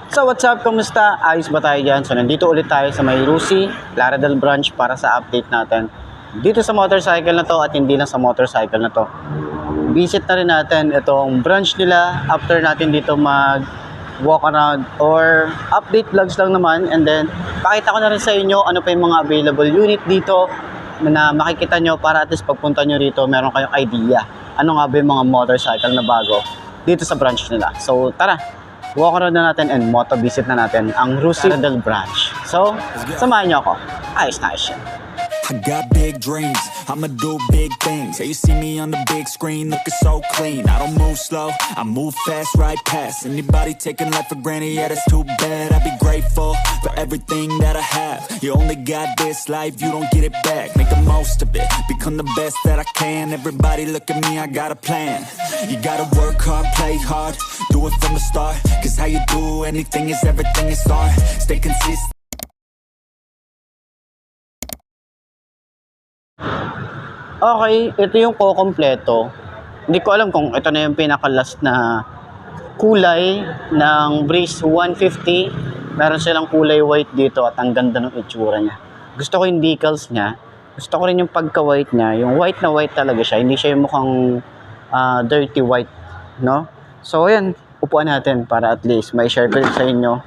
So what's up, kamusta? Ayos ba tayo dyan? So nandito ulit tayo sa may Rusi, Laredale branch para sa update natin dito sa motorcycle na to, at hindi lang sa motorcycle na to. Visit na rin natin itong branch nila after natin dito mag walk around or update vlogs lang naman, and then pakita ko na rin sa inyo ano pa yung mga available unit dito na makikita nyo para at least pagpunta nyo rito meron kayong idea ano nga ba yung mga motorcycle na bago dito sa branch nila. So tara, walk around na natin and moto visit na natin ang Laredale branch. So, samahan nyo ako. Ayos na ayos yan. I got big dreams, I'ma do big things. Yeah, you see me on the big screen, looking so clean. I don't move slow, I move fast, right past anybody taking life for granted. Yeah, that's too bad. I'd be grateful for everything that I have. You only got this life, you don't get it back. Make the most of it, become the best that I can. Everybody look at me, I got a plan. You gotta work hard, play hard, do it from the start. Cause how you do anything is everything you start. Stay consistent. Okay, ito yung kukompleto. Hindi ko alam kung ito na yung pinaka-last na kulay ng Breeze 150. Meron silang kulay white dito at ang ganda ng itsura niya. Gusto ko yung decals niya. Gusto ko rin yung pagka-white niya. Yung white na white talaga siya. Hindi siya yung mukhang dirty white, no? So, ayan. Upuan natin para at least may share ko sa inyo.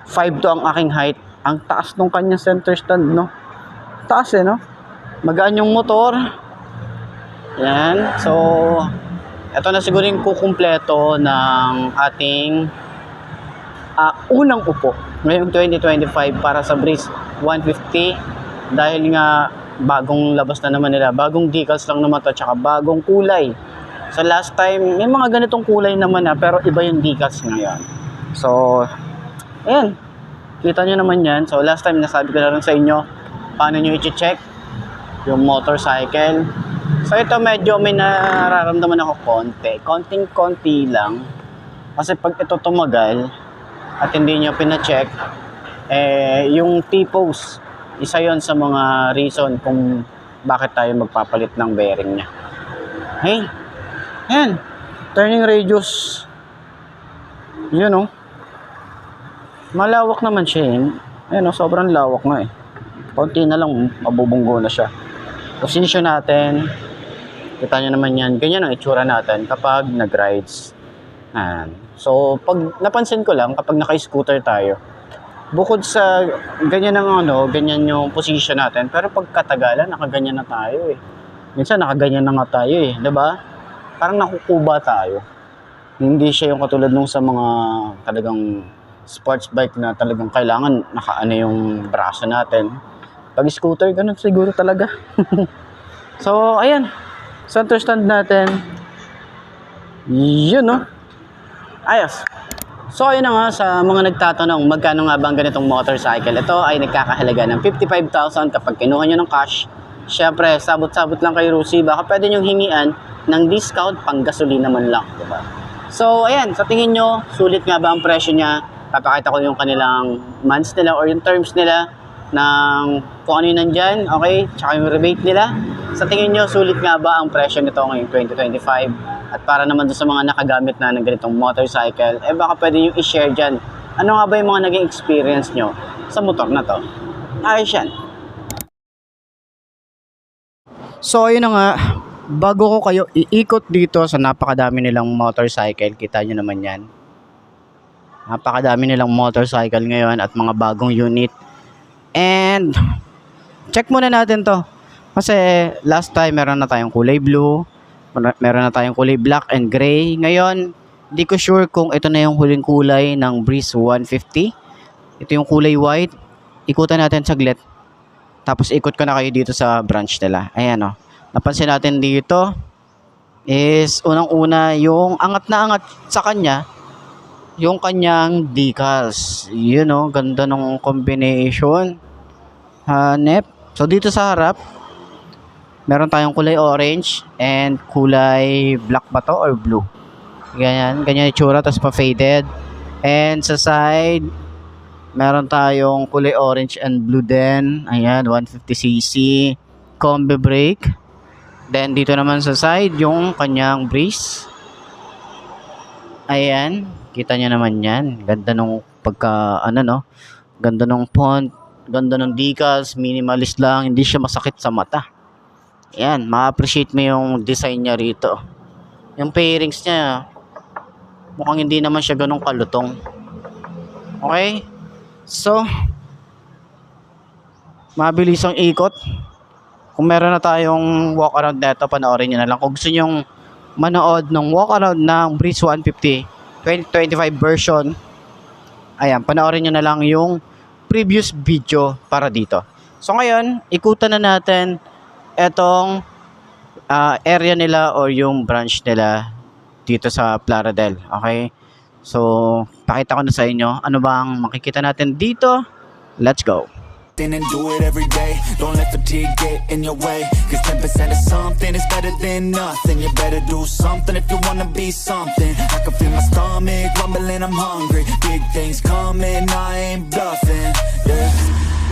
5'2" ang aking height. Ang taas nung kanyang center stand, no? Taas no? Magaan yung motor. Yan. So, ito na siguro yung kukumpleto ng ating unang upo ngayong 2025 para sa Breeze 150. Dahil nga bagong labas na naman nila. Bagong decals lang naman to, tsaka bagong kulay. So last time, may mga ganitong kulay naman pero iba yung decals ngayon. So, ayan. Kita nyo naman yan. So last time, nasabi ko na rin sa inyo paano nyo i-check yung motorcycle. So ito medyo may nararamdaman ako konting-konti lang. Kasi pag ito tumagal at hindi nyo pina-check, yung T-pose, isa yon sa mga reason kung bakit tayo magpapalit ng bearing nya. Hey, yan, turning radius, yun o, malawak naman siya yun o, sobrang lawak nga konti na lang mabubunggo na siya. Position natin, kita nyo naman yan, ganyan ang itsura natin kapag nag-rides. So pag napansin ko lang, kapag naka-scooter tayo, bukod sa ganyan ang ganyan yung position natin, pero pag katagalan, nakaganyan na tayo minsan nakaganyan na nga tayo diba? Parang nakukuba tayo. Hindi siya yung katulad nung sa mga talagang sports bike na talagang kailangan nakaano yung braso natin. Pag scooter, ganun siguro talaga. So, ayan. Center stand natin. Yun, no? Ayos. So, ayun na nga, sa mga nagtatanong, magkano nga ba ang ganitong motorcycle? Ito ay nagkakahalaga ng 55,000 kapag kinuha nyo ng cash. Siyempre, sabot-sabot lang kay Rusi. Baka pwede nyong hingian ng discount pang gasolina man lang. Diba? So, ayan. Sa tingin nyo, sulit nga ba ang presyo niya? Papakita ko yung kanilang months nila or yung terms nila ng kung ano yung nandyan, okay? Tsaka yung rebate nila. Sa tingin nyo, sulit nga ba ang presyo nito ngayong 2025? At para naman doon sa mga nakagamit na ng ganitong motorcycle, baka pwede nyo i-share dyan. Ano nga ba yung mga naging experience nyo sa motor na to? Ayos yan. So, ayun na nga. Bago ko kayo iikot dito sa napakadami nilang motorcycle, kita nyo naman yan. Napakadami nilang motorcycle ngayon at mga bagong unit. And check muna natin to. Kasi last time meron na tayong kulay blue, meron na tayong kulay black and gray. Ngayon, di ko sure kung ito na yung huling kulay ng Breeze 150. Ito yung kulay white. Ikutan natin saglit. Tapos ikot ko na kayo dito sa branch nila. Ayan o. Napansin natin dito is unang-una yung angat na angat sa kanya, yung kanyang decals. Yun o, ganda ng combination. Hanep. So dito sa harap, meron tayong kulay orange and kulay black ba to or blue. Ganyan yung itsura, tapos pa-faded. And sa side, meron tayong kulay orange and blue din. Ayan, 150cc. Combi brake. Then dito naman sa side, yung kanyang Breeze. Ayan, kita nyo naman yan. Ganda nung Pagka, ano no, ganda ng font, ganda ng decals, minimalist lang, hindi siya masakit sa mata. Yan, ma-appreciate mo yung design niya rito. Yung pairings niya, mukhang hindi naman siya ganun kalutong. Okay? So, mabilis ang ikot. Kung meron na tayong walk around neto, panoorin nyo na lang. Kung gusto nyong manood ng walk around ng Breeze 150 2025 version, ayan, panoorin nyo na lang yung previous video para dito. So ngayon, ikutan na natin etong area nila or yung branch nila dito sa Plaradel. Okay? So, pakita ko na sa inyo ano bang makikita natin dito. Let's go. And do it every day. Don't let fatigue get in your way. Cause 10% of something is better than nothing. You better do something if you wanna be something. I can feel my stomach rumbling, I'm hungry. Big things coming, I ain't bluffing. Yeah.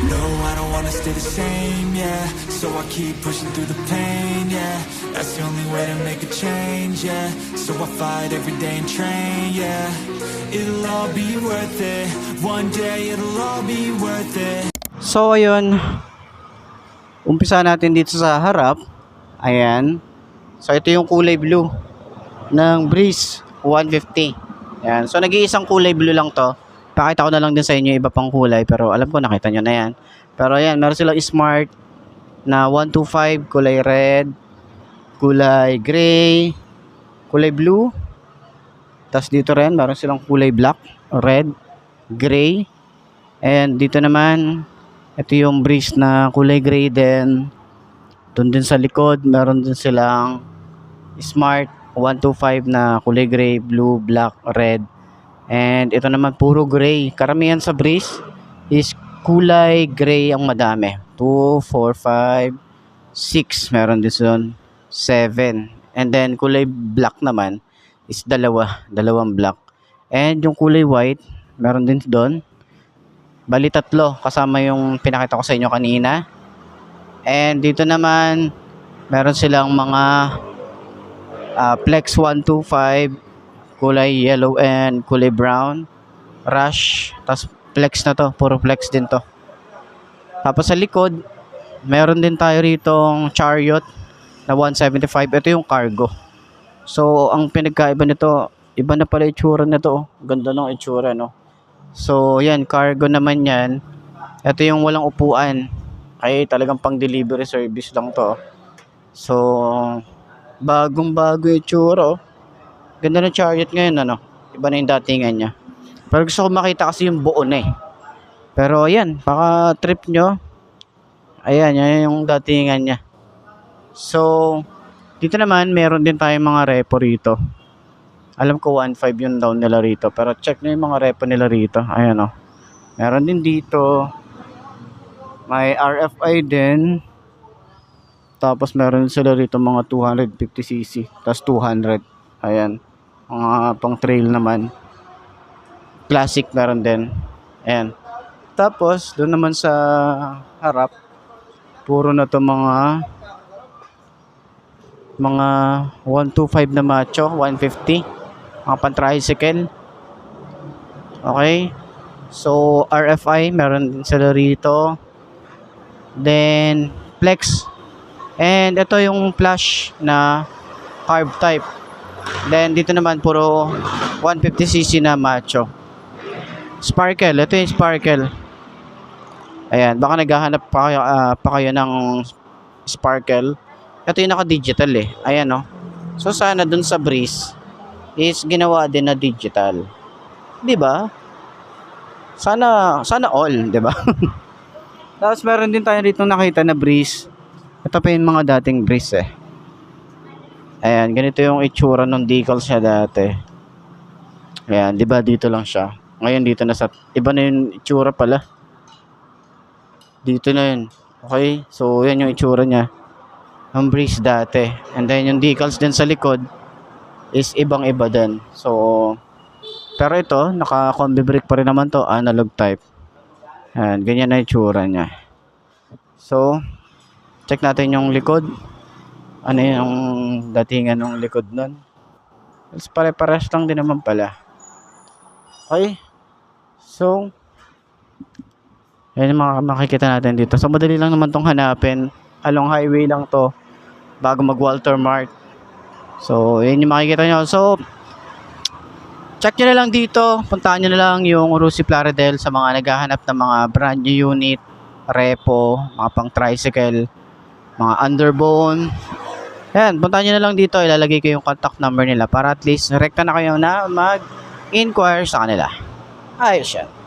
No, I don't wanna stay the same, yeah. So I keep pushing through the pain, yeah. That's the only way to make a change, yeah. So I fight every day and train, yeah. It'll all be worth it. One day it'll all be worth it. So ayun, umpisa natin dito sa harap. Ayan. So ito yung kulay blue ng Breeze 150. Ayan. So nag-iisang kulay blue lang to. Pakita ko na lang din sa inyo iba pang kulay, pero alam ko nakita nyo na yan. Pero ayan, meron silang Smart na 125, kulay red, kulay gray, kulay blue. Tapos dito rin meron silang kulay black, red, gray. And dito naman, ito yung Breeze na kulay gray din. Doon din sa likod, meron din silang Smart 125 na kulay gray, blue, black, red. And ito naman puro gray. Karamihan sa Breeze is kulay gray ang madami. 2, 4, 5, 6. Meron din doon. 7. And then kulay black naman is dalawang black. And yung kulay white, meron din doon. Bali 3 kasama yung pinakita ko sa inyo kanina. And dito naman meron silang mga Flex 125 kulay yellow and kulay brown, Rush, tas Flex na to, puro Flex din to. Tapos sa likod meron din tayo ritong Chariot na 175. Ito yung cargo. So ang pinagkaiba nito, iba na pala itsura nito. Ganda ng itsura, no? So, yan, cargo naman yan. Ito yung walang upuan. Ay, talagang pang delivery service lang to. So, bagong-bago yung tsura, oh. Ganda ng Chariot ngayon, ano? Iba na yung datingan niya. Pero gusto ko makita kasi yung buo na eh. Pero, yan, baka trip nyo. Ayan, yan yung datingan niya. So, dito naman, meron din tayong mga repo rito. Alam ko 1.5 yung down nila rito. Pero check na yung mga repo nila rito. Ayan o. Meron din dito. May RFI din. Tapos meron sila rito mga 250cc. Tapos 200. Ayan. Mga pang trail naman. Classic meron din. Ayan. Tapos doon naman sa harap. Puro na to mga 125 na macho. 150. Mga pan-tricycle. Okay. So, RFI, meron din sila rito. Then, Flex. And ito yung flash na carb type. Then, dito naman puro 150cc na macho. Sparkle. Ito yung Sparkle. Ayan. Baka naghahanap pa kayo ng Sparkle. Ito yung naka-digital eh. Ayan o. So, sana dun sa Breeze is ginawa din na digital. 'Di ba? Sana all, 'di ba? Tapos meron din tayo rito nakita na Breeze. Ito pa yung mga dating Breeze eh. Ayan, ganito yung itsura ng decals niya dati. Ayan, 'di ba dito lang siya. Ngayon dito na sa iba na yung itsura pala. Dito na yun. Okay? So, yan yung itsura niya. Ang Breeze dati. And then yung decals din sa likod is ibang-iba din. So, pero ito, naka-combi brake pa rin naman to, analog type. Ayan, ganyan na itsura niya. So, check natin yung likod. Ano yung datingan ng likod nun. Pare-pares lang din naman pala. Okay. So, yan yung mga makikita natin dito. So, madali lang naman tong hanapin. Along highway lang to bago mag Walter Mart. So, yan yung makikita nyo. So, check nyo na lang dito. Puntahan nyo na lang yung Rusi Plaridel sa mga naghahanap ng mga brand new unit, repo, mga pang tricycle, mga underbone. Yan, puntahan nyo na lang dito. Ilalagay ko yung contact number nila para at least rekta na kayo na mag-inquire sa kanila. Ayos yan.